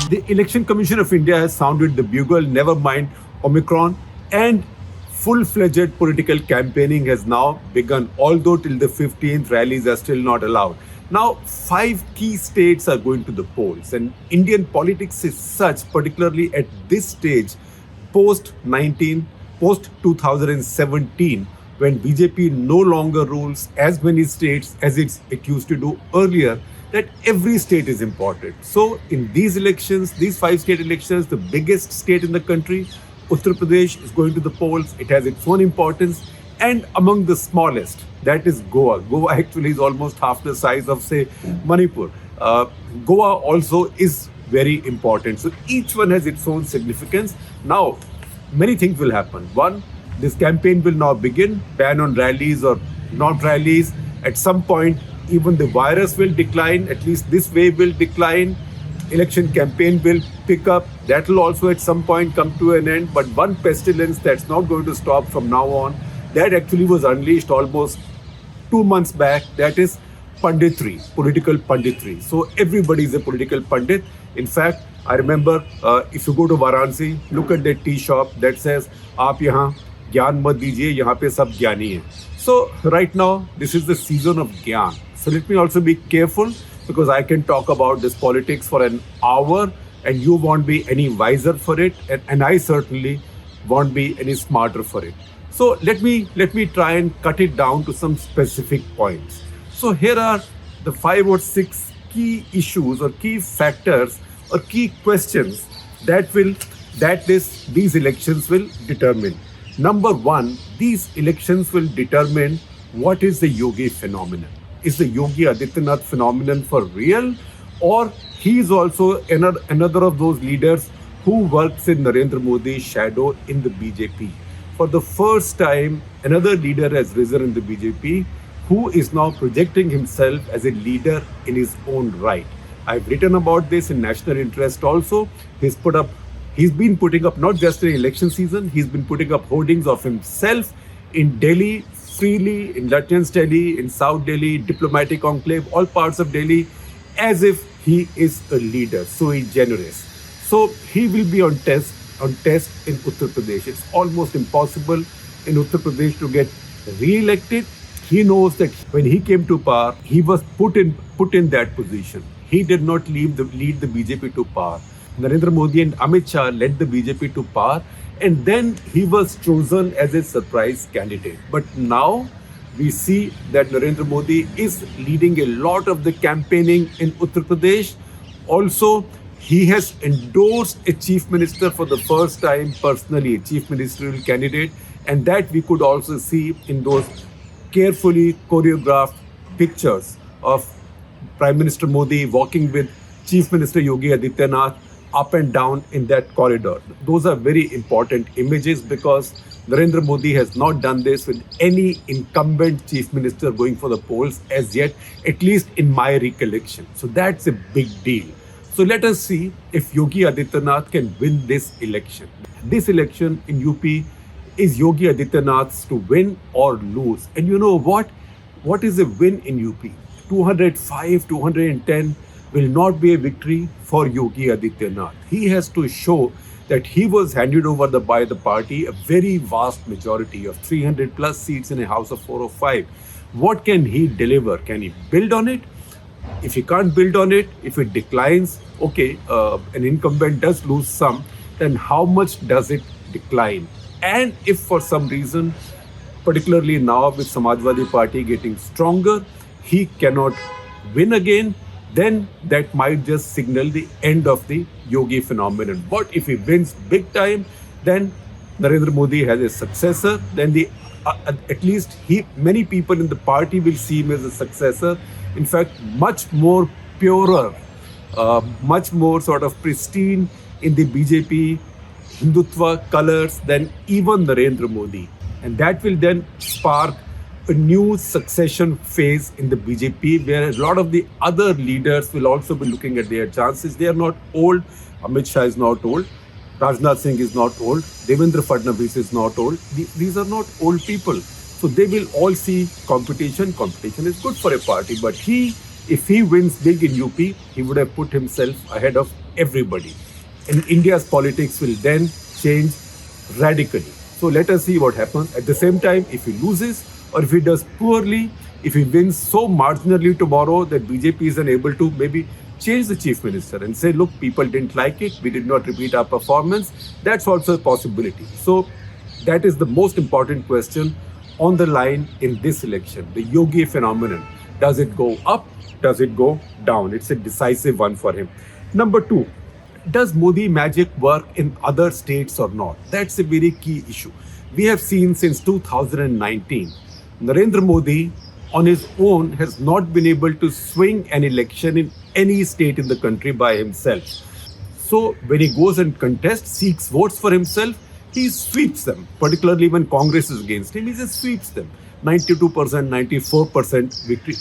The Election Commission of India has sounded the bugle, never mind Omicron, and full-fledged political campaigning has now begun, although till the 15th rallies are still not allowed. Now, 5 key states are going to the polls, and Indian politics is such, particularly at this stage, post-2017, when BJP no longer rules as many states as it used to do earlier, that every state is important. So in these elections, these 5 state elections, the biggest state in the country, Uttar Pradesh, is going to the polls. It has its own importance. And among the smallest, that is Goa. Goa actually is almost half the size of, say, Manipur. Goa also is very important. So each one has its own significance. Now, many things will happen. One, this campaign will now begin. Ban on rallies or not rallies. At some point, even the virus will decline. At least this wave will decline. Election campaign will pick up. That will also at some point come to an end. But one pestilence that's not going to stop from now on, that actually was unleashed almost 2 months back. That is punditry, political punditry. So everybody is a political pundit. In fact, I remember if you go to Varanasi, look at that tea shop that says, "Aap yahan gyan mat dijiye, yahan pe sab gyani hai." So right now, this is the season of gyan. So let me also be careful, because I can talk about this politics for an hour and you won't be any wiser for it, and I certainly won't be any smarter for it. So let me try and cut it down to some specific points. So here are the 5 or 6 key issues or key factors or key questions that these elections will determine. Number 1, these elections will determine what is the Yogi phenomenon. Is the Yogi Adityanath phenomenon for real, or he is also another of those leaders who works in Narendra Modi's shadow in the BJP? For the first time, another leader has risen in the BJP who is now projecting himself as a leader in his own right. I've written about this in National Interest also. He's been putting up, not just in election season, he's been putting up hoardings of himself in Delhi, freely, in Lutyens Delhi, in South Delhi, diplomatic enclave, all parts of Delhi, as if he is a leader, sui generis. So he will be on test in Uttar Pradesh. It's almost impossible in Uttar Pradesh to get re-elected. He knows that when he came to power, he was put in that position. He did not lead the BJP to power. Narendra Modi and Amit Shah led the BJP to power, and then he was chosen as a surprise candidate. But now we see that Narendra Modi is leading a lot of the campaigning in Uttar Pradesh. Also, he has endorsed a chief minister for the first time personally, a chief ministerial candidate, and that we could also see in those carefully choreographed pictures of Prime Minister Modi walking with Chief Minister Yogi Adityanath up and down in that corridor. Those are very important images, because Narendra Modi has not done this with any incumbent chief minister going for the polls as yet, at least in my recollection. So that's a big deal. So let us see if Yogi Adityanath can win this election. This election in UP is Yogi Adityanath's to win or lose. And you know what? What is a win in UP? 205, 210 will not be a victory for Yogi Adityanath. He has to show that he was handed over by the party a very vast majority of 300 plus seats in a house of 405. What can he deliver? Can he build on it? If he can't build on it, if it declines, okay, an incumbent does lose some, then how much does it decline? And if for some reason, particularly now with Samajwadi Party getting stronger, he cannot win again, then that might just signal the end of the Yogi phenomenon. But if he wins big time, then Narendra Modi has a successor. Then at least many people in the party will see him as a successor. In fact, much more purer, much more sort of pristine in the BJP Hindutva colors than even Narendra Modi. And that will then spark a new succession phase in the BJP, where a lot of the other leaders will also be looking at their chances. They are not old. Amit Shah is not old. Rajnath Singh is not old. Devendra Fadnavis is not old. These are not old people. So they will all see competition. Competition is good for a party, but he If he wins big in UP, he would have put himself ahead of everybody. And India's politics will then change radically. So let us see what happens. At the same time, if he loses or if he does poorly, if he wins so marginally tomorrow that BJP is unable to maybe change the chief minister and say, look, people didn't like it, we did not repeat our performance, that's also a possibility. So that is the most important question on the line in this election. The Yogi phenomenon. Does it go up? Does it go down? It's a decisive one for him. Number two, does Modi magic work in other states or not? That's a very key issue. We have seen since 2019, Narendra Modi on his own has not been able to swing an election in any state in the country by himself. So when he goes and contests, seeks votes for himself, he sweeps them, particularly when Congress is against him, he just sweeps them. 92%, 94% victory,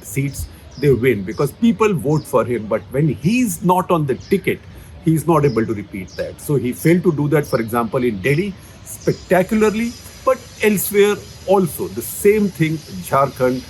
seats they win because people vote for him. But when he's not on the ticket, he's not able to repeat that. So he failed to do that, for example, in Delhi spectacularly, but elsewhere also. The same thing, Jharkhand,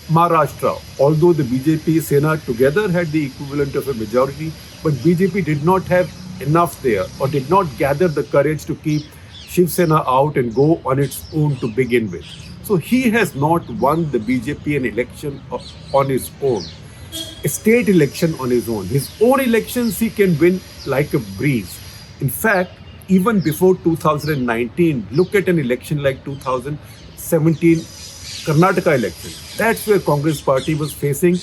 Maharashtra. Although the BJP Sena together had the equivalent of a majority, but BJP did not have enough there or did not gather the courage to keep Shiv Sena out and go on its own to begin with. So he has not won the BJP an election on his own, a state election on his own. His own elections he can win like a breeze. In fact, even before 2019, look at an election like 2017 Karnataka election. That's where Congress party was facing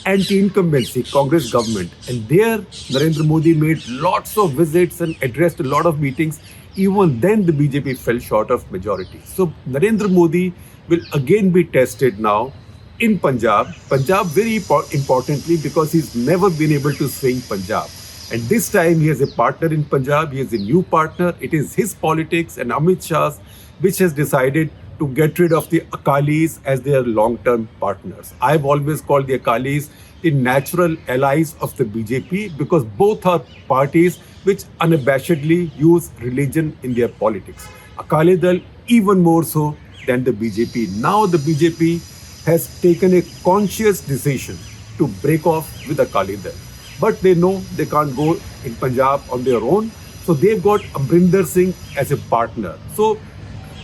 anti-incumbency, Congress government. And there, Narendra Modi made lots of visits and addressed a lot of meetings. Even then, the BJP fell short of majority. So Narendra Modi will again be tested now in Punjab. Punjab very importantly because he's never been able to swing Punjab. And this time he has a partner in Punjab. He has a new partner. It is his politics and Amit Shah's which has decided to get rid of the Akalis as their long-term partners. I've always called the Akalis the natural allies of the BJP because both are parties which unabashedly use religion in their politics. Akali Dal even more so than the BJP. Now the BJP has taken a conscious decision to break off with Akali Dal. But they know they can't go in Punjab on their own. So they've got Amrinder Singh as a partner. So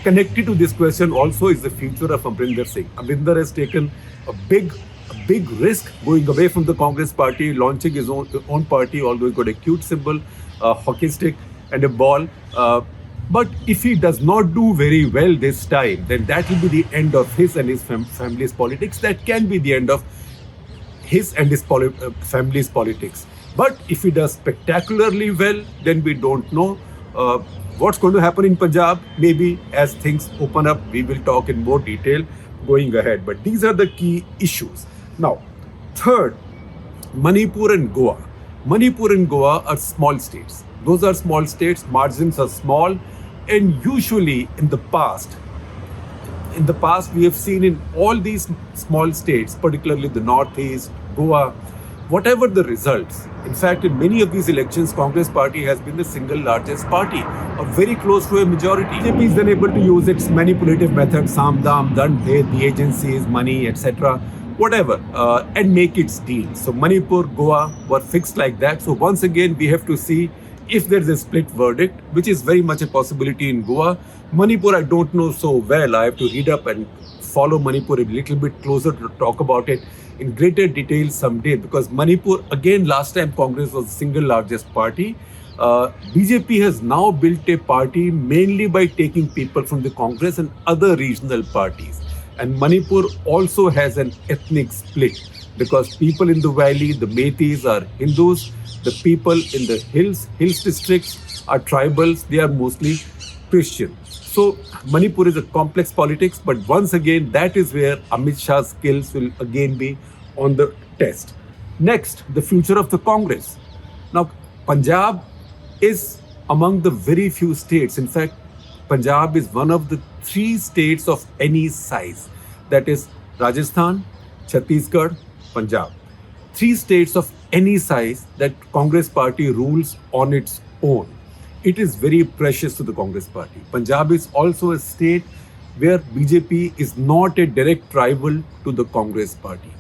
connected to this question also is the future of Amrinder Singh. Amrinder has taken a big risk going away from the Congress party, launching his own party, although he's got a cute symbol, a hockey stick and a ball. But if he does not do very well this time, then that will be the end of his and his family's politics. That can be the end of his and his family's politics. But if he does spectacularly well, then we don't know what's going to happen in Punjab. Maybe as things open up, we will talk in more detail going ahead. But these are the key issues. Now, third, Manipur and Goa. Manipur and Goa are small states. Those are small states, margins are small, and usually in the past we have seen in all these small states, particularly the Northeast, Goa, whatever the results. In fact, in many of these elections, Congress party has been the single largest party, or very close to a majority. BJP is then able to use its manipulative methods, Samdam, Dand, the agencies, money, etc., whatever, and make its deal. So Manipur, Goa were fixed like that. So once again, we have to see if there's a split verdict, which is very much a possibility in Goa. Manipur, I don't know so well. I have to read up and follow Manipur a little bit closer to talk about it in greater detail someday, because Manipur, again, last time Congress was the single largest party. BJP has now built a party mainly by taking people from the Congress and other regional parties. And Manipur also has an ethnic split because people in the valley, the Meiteis are Hindus, the people in the hills districts are tribals, they are mostly Christian. So Manipur is a complex politics, but once again, that is where Amit Shah's skills will again be on the test. Next, the future of the Congress. Now, Punjab is among the very few states. In fact, Punjab is one of the 3 states of any size. That is Rajasthan, Chhattisgarh, Punjab. 3 states of any size that Congress party rules on its own. It is very precious to the Congress party. Punjab is also a state where BJP is not a direct rival to the Congress party.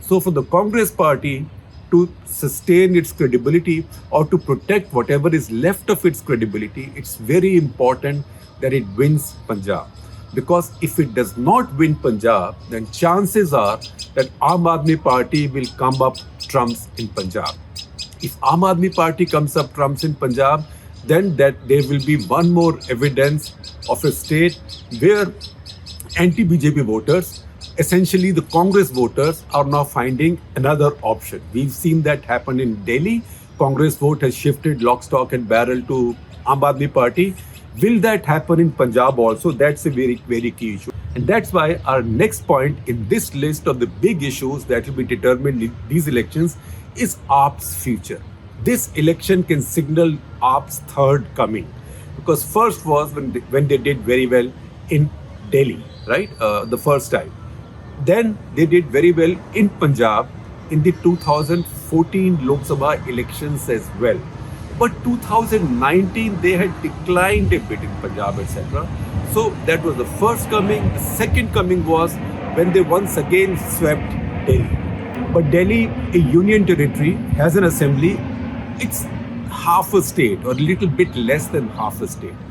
So for the Congress party to sustain its credibility or to protect whatever is left of its credibility, it's very important that it wins Punjab. Because if it does not win Punjab, then chances are that Aam Aadmi Party will come up trumps in Punjab. If Aam Aadmi Party comes up trumps in Punjab, then that there will be one more evidence of a state where anti-BJP voters, essentially the Congress voters, are now finding another option. We've seen that happen in Delhi. Congress vote has shifted lock, stock and barrel to Aam Aadmi Party. Will that happen in Punjab also? That's a very, very key issue. And that's why our next point in this list of the big issues that will be determined in these elections is AAP's future. This election can signal AAP's third coming. Because first was when they did very well in Delhi, right? The first time. Then they did very well in Punjab in the 2014 Lok Sabha elections as well. But 2019 they had declined a bit in Punjab, etc. So that was the first coming. The second coming was when they once again swept Delhi. But Delhi, a union territory, has an assembly. It's half a state or a little bit less than half a state.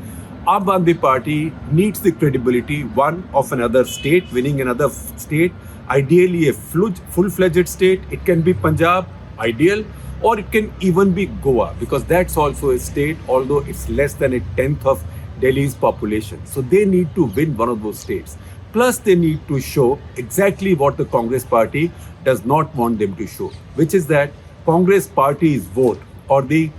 Aam Aadmi Party needs the credibility, one, of another state, winning another state, ideally a full-fledged state. It can be Punjab, ideal, or it can even be Goa, because that's also a state, although it's less than a tenth of Delhi's population. So they need to win one of those states. Plus, they need to show exactly what the Congress party does not want them to show, which is that Congress party's vote, or the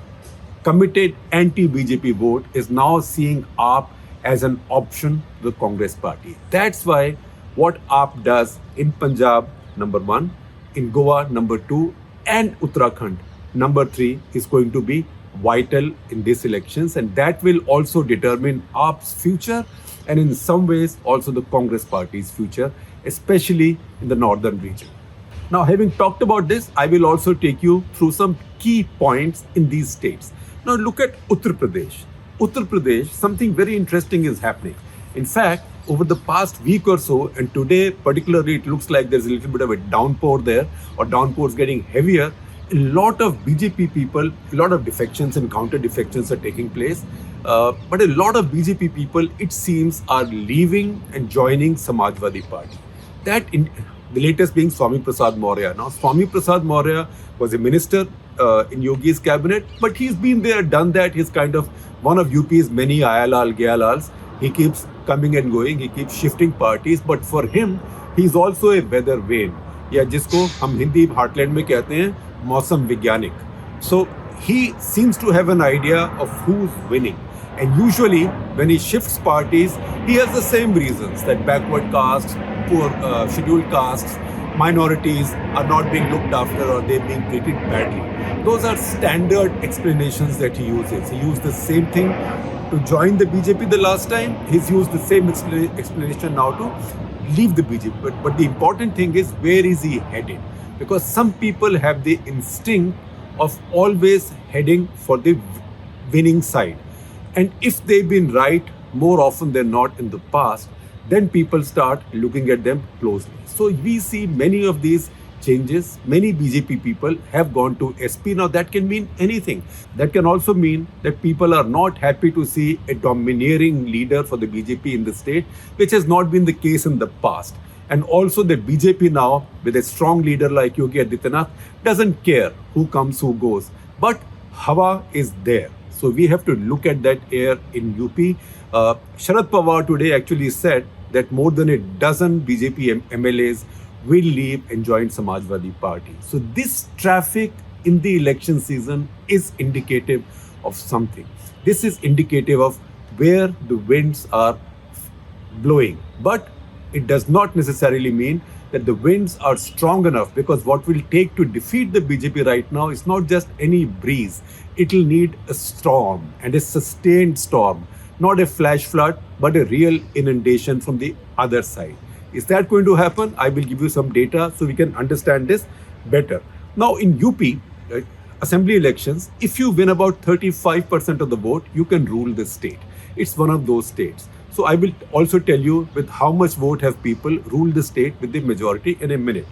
committed anti-BJP vote, is now seeing AAP as an option to the Congress party. That's why what AAP does in Punjab, number one, in Goa, number two, and Uttarakhand, number three, is going to be vital in these elections, and that will also determine AAP's future and in some ways also the Congress party's future, especially in the northern region. Now, having talked about this, I will also take you through some key points in these states. Now, look at Uttar Pradesh. Uttar Pradesh, something very interesting is happening. In fact, over the past week or so, and today particularly, it looks like there's a little bit of a downpour there, or downpours getting heavier. A lot of BJP people, a lot of defections and counter defections are taking place. But a lot of BJP people, it seems, are leaving and joining Samajwadi Party. The latest being Swami Prasad Maurya. Now, Swami Prasad Maurya was a minister in Yogi's cabinet, but he's been there, done that. He's kind of one of UP's many Ayalal, Gayalals. He keeps coming and going. He keeps shifting parties. But for him, he's also a weather vane, या जिसको हम Hindi heartland में कहते हैं मौसम वैज्ञानिक. So he seems to have an idea of who's winning. And usually, when he shifts parties, he has the same reasons, that backward castes, poor scheduled castes, minorities are not being looked after, or they're being treated badly. Those are standard explanations that he uses. He used the same thing to join the BJP the last time. He's used the same explanation now to leave the BJP. But the important thing is, where is he headed? Because some people have the instinct of always heading for the winning side. And if they've been right more often than not in the past, then people start looking at them closely. So we see many of these changes. Many BJP people have gone to SP. Now that can mean anything. That can also mean that people are not happy to see a domineering leader for the BJP in the state, which has not been the case in the past. And also that BJP now, with a strong leader like Yogi Adityanath, doesn't care who comes, who goes. But Hawa is there. So we have to look at that air in UP. Sharad Pawar today actually said that more than a dozen BJP MLAs will leave and join Samajwadi Party. So this traffic in the election season is indicative of something. This is indicative of where the winds are blowing. But it does not necessarily mean that the winds are strong enough, because what will take to defeat the BJP right now is not just any breeze. It will need a storm, and a sustained storm, not a flash flood, but a real inundation from the other side. Is that going to happen? I will give you some data so we can understand this better. Now in UP, assembly elections, if you win about 35% of the vote, you can rule the state. It's one of those states. So I will also tell you with how much vote have people ruled the state with the majority in a minute.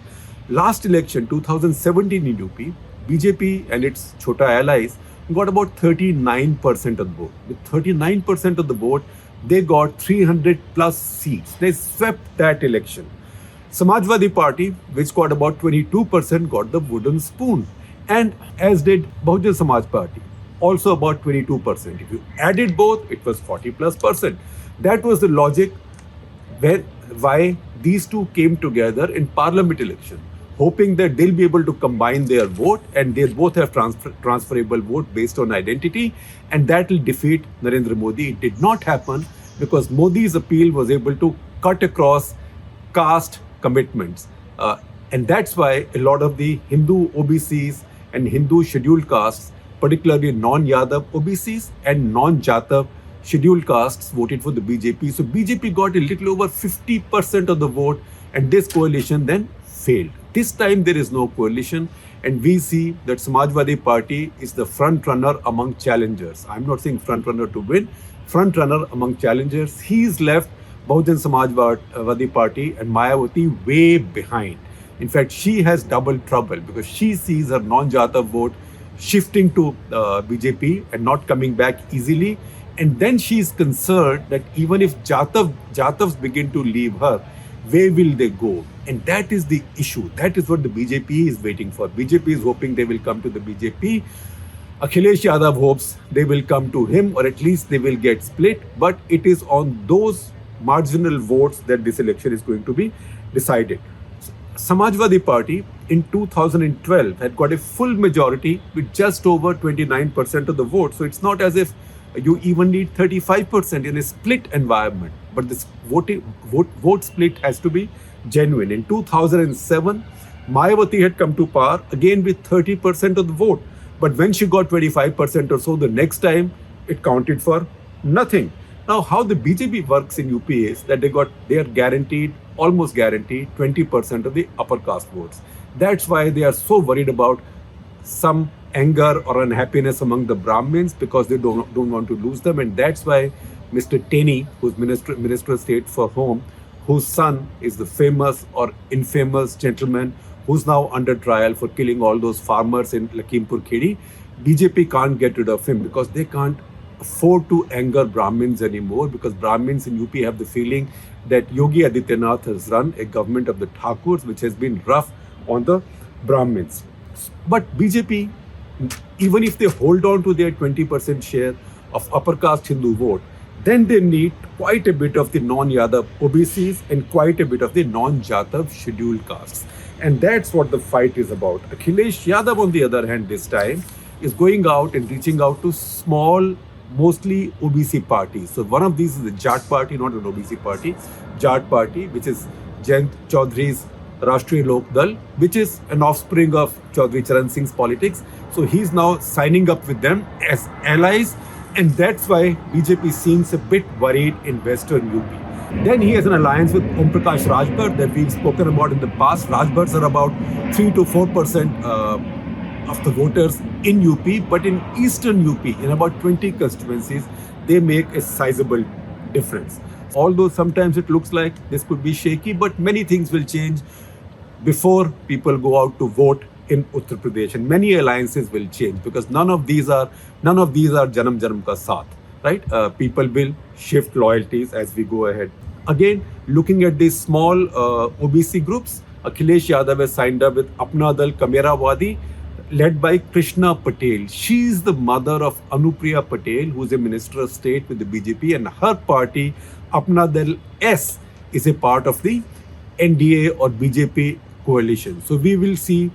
Last election, 2017 in UP, BJP and its Chota allies got about 39% of the vote. With 39% of the vote, they got 300 plus seats. They swept that election. Samajwadi Party, which got about 22%, got the wooden spoon. And as did Bahujan Samaj Party, also about 22%. If you added both, it was 40 plus percent. That was the logic why these two came together in parliament election, hoping that they'll be able to combine their vote and they both have transferable vote based on identity, and that will defeat Narendra Modi. It did not happen because Modi's appeal was able to cut across caste commitments. And that's why a lot of the Hindu OBCs and Hindu scheduled castes, particularly non-Yadav OBCs and non-Jatav scheduled castes, voted for the BJP. So BJP got a little over 50% of the vote, and this coalition then failed. This time there is no coalition, and we see that Samajwadi Party is the front runner among challengers. I'm not saying front runner to win, front runner among challengers. He's left Bahujan Samajwadi Party and Mayawati way behind. In fact, she has double trouble because she sees her non-Jatav vote shifting to BJP and not coming back easily. And then she's concerned that even if Jatavs begin to leave her, where will they go? And that is the issue. That is what the BJP is waiting for. BJP is hoping they will come to the BJP. Akhilesh Yadav hopes they will come to him, or at least they will get split. But it is on those marginal votes that this election is going to be decided. Samajwadi Party in 2012 had got a full majority with just over 29% of the vote. So it's not as if you even need 35% in a split environment. But this vote split has to be genuine. In 2007, Mayawati had come to power again with 30% of the vote. But when she got 25% or so, the next time it counted for nothing. Now, how the BJP works in UP is that they are guaranteed, almost guaranteed, 20% of the upper caste votes. That's why they are so worried about some anger or unhappiness among the Brahmins, because they don't want to lose them. And that's why Mr. Taney, who's Minister of State for Home, whose son is the famous or infamous gentleman who's now under trial for killing all those farmers in Lakhimpur Khedi, BJP can't get rid of him because they can't afford to anger Brahmins anymore, because Brahmins in UP have the feeling that Yogi Adityanath has run a government of the Thakurs which has been rough on the Brahmins. But BJP, even if they hold on to their 20% share of upper caste Hindu vote, then they need quite a bit of the non-Yadav OBCs and quite a bit of the non-Jatav scheduled castes. And that's what the fight is about. Akhilesh Yadav, on the other hand, this time is going out and reaching out to small, mostly OBC parties. So one of these is the Jat party, not an OBC party, Jat party, which is Jayant Chaudhary's Rashtriya Lok Dal, which is an offspring of Chaudhary Charan Singh's politics. So he's now signing up with them as allies, and that's why BJP seems a bit worried in Western UP. Then he has an alliance with Om Prakash Rajbhat that we've spoken about in the past. Rajbhats are about 3 to 4% of the voters in UP, but in Eastern UP, in about 20 constituencies, they make a sizable difference. Although sometimes it looks like this could be shaky, but many things will change before people go out to vote in Uttar Pradesh, and many alliances will change because none of these are janam ka saath, right? People will shift loyalties as we go ahead. Again, looking at these small OBC groups, Akhilesh Yadav has signed up with Apna Dal Kamerawadi, led by Krishna Patel. She is the mother of Anupriya Patel, who is a Minister of State with the BJP, and her party, Apna Dal S, is a part of the NDA or BJP coalition. So we will see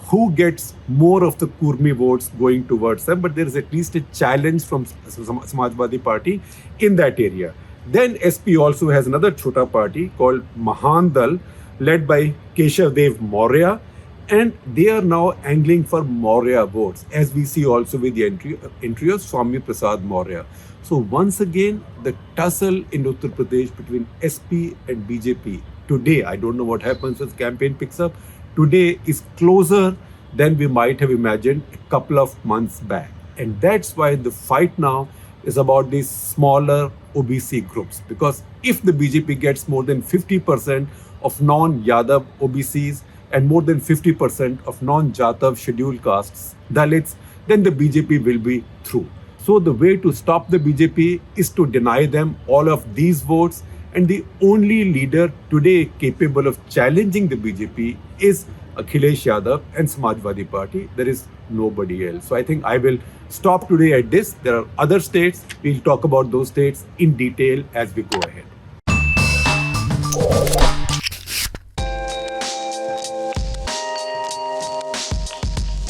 who gets more of the Kurmi votes going towards them, but there is at least a challenge from Samajwadi Party in that area. Then SP also has another Chota party called Mahan Dal, led by Keshav Dev Maurya, and they are now angling for Maurya votes, as we see also with the entry of Swami Prasad Maurya. So once again, the tussle in Uttar Pradesh between SP and BJP today, I don't know what happens as campaign picks up, today is closer than we might have imagined a couple of months back. And that's why the fight now is about these smaller OBC groups. Because if the BJP gets more than 50% of non-Yadav OBCs and more than 50% of non-Jatav scheduled castes, Dalits, then the BJP will be through. So the way to stop the BJP is to deny them all of these votes, and the only leader today capable of challenging the BJP is Akhilesh Yadav and Samajwadi Party. There is nobody else. So I think I will stop today at this. There are other states. We'll talk about those states in detail as we go ahead.